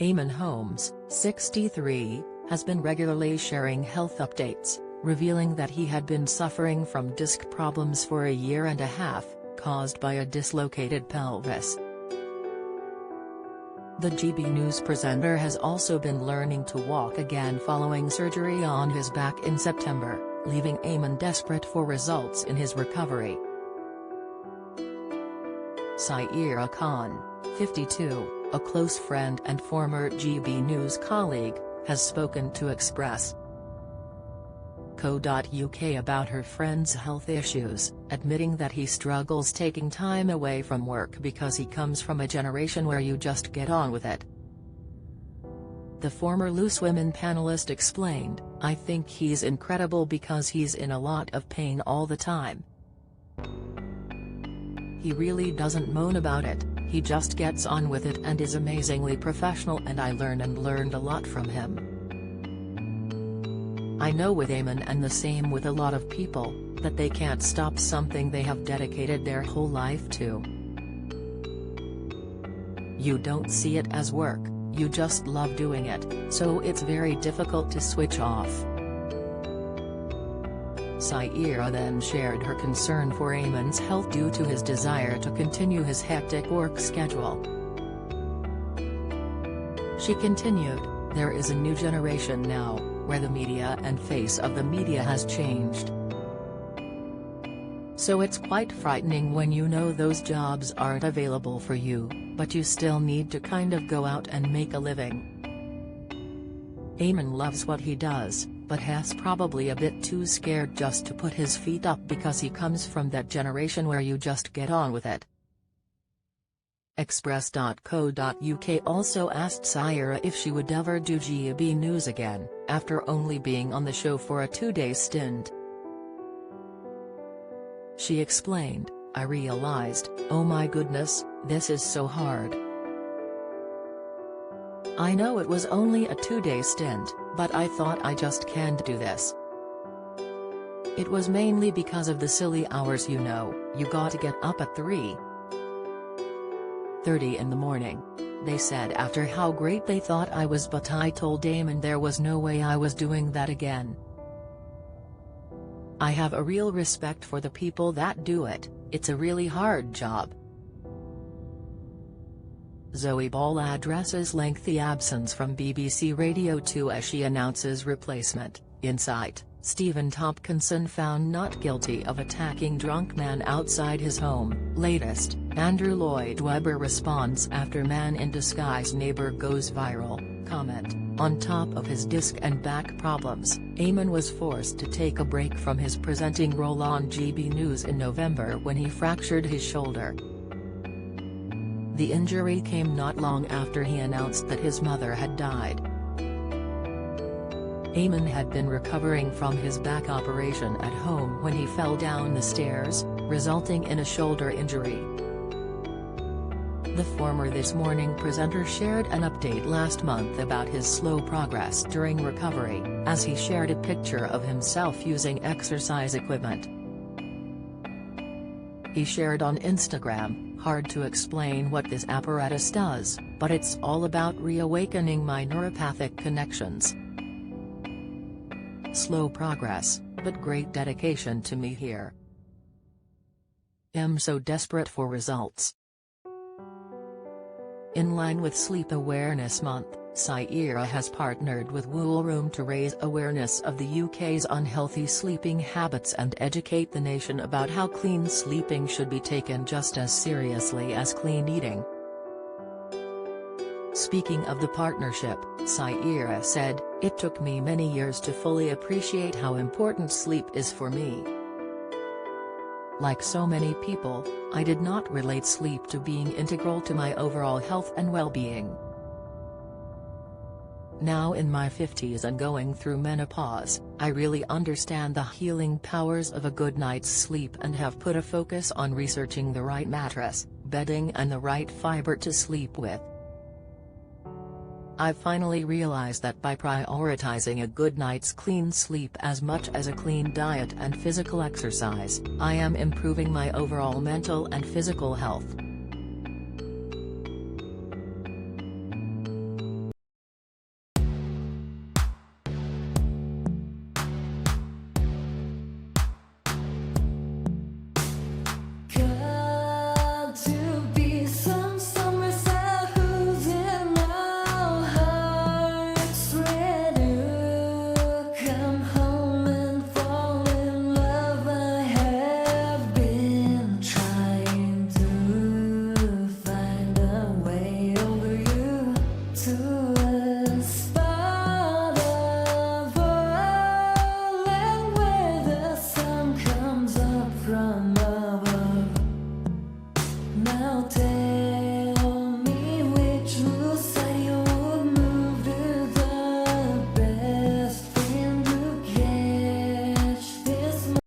Eamonn Holmes, 63, has been regularly sharing health updates, revealing that he had been suffering from disc problems for a year and a half, caused by a dislocated pelvis. The GB News presenter has also been learning to walk again following surgery on his back in September, leaving Eamonn desperate for results in his recovery. Saira Khan, 52, a close friend and former GB News colleague, has spoken to Express.co.uk about her friend's health issues, admitting that he struggles taking time away from work because he comes from a generation where you just get on with it. The former Loose Women panelist explained, "I think he's incredible because he's in a lot of pain all the time. He really doesn't moan about it, he just gets on with it and is amazingly professional, and I learned a lot from him." I know with Eamonn, and the same with a lot of people, that they can't stop something they have dedicated their whole life to. You don't see it as work, you just love doing it, so it's very difficult to switch off. Saira then shared her concern for Eamonn's health due to his desire to continue his hectic work schedule. She continued, "There is a new generation now, where the media and face of the media has changed. So it's quite frightening when you know those jobs aren't available for you, but you still need to kind of go out and make a living." Eamonn loves what he does, but has probably a bit too scared just to put his feet up because he comes from that generation where you just get on with it. Express.co.uk also asked Saira if she would ever do GB News again, after only being on the show for a 2-day stint. She explained, "I realized, oh my goodness, this is so hard. I know it was only a 2-day stint, but I thought I just can't do this. It was mainly because of the silly hours, you know, you gotta get up at 3:30 in the morning. They said after how great they thought I was, but I told Eamonn there was no way I was doing that again. I have a real respect for the people that do it, it's a really hard job." Zoe Ball addresses lengthy absence from BBC Radio 2 as she announces replacement. Insight, Stephen Tompkinson found not guilty of attacking drunk man outside his home. Latest, Andrew Lloyd Webber responds after man in disguise neighbor goes viral. Comment, on top of his disc and back problems, Eamonn was forced to take a break from his presenting role on GB News in November when he fractured his shoulder. The injury came not long after he announced that his mother had died. Eamonn had been recovering from his back operation at home when he fell down the stairs, resulting in a shoulder injury. The former This Morning presenter shared an update last month about his slow progress during recovery, as he shared a picture of himself using exercise equipment. He shared on Instagram, "Hard to explain what this apparatus does, but it's all about reawakening my neuropathic connections. Slow progress, but great dedication to me here. I'm so desperate for results." In line with Sleep Awareness Month, Saira has partnered with Wool Room to raise awareness of the UK's unhealthy sleeping habits and educate the nation about how clean sleeping should be taken just as seriously as clean eating. Speaking of the partnership, Saira said, "It took me many years to fully appreciate how important sleep is for me. Like so many people, I did not relate sleep to being integral to my overall health and well-being. Now in my 50s and going through menopause, I really understand the healing powers of a good night's sleep and have put a focus on researching the right mattress, bedding and the right fiber to sleep with. I've finally realized that by prioritizing a good night's clean sleep as much as a clean diet and physical exercise, I am improving my overall mental and physical health."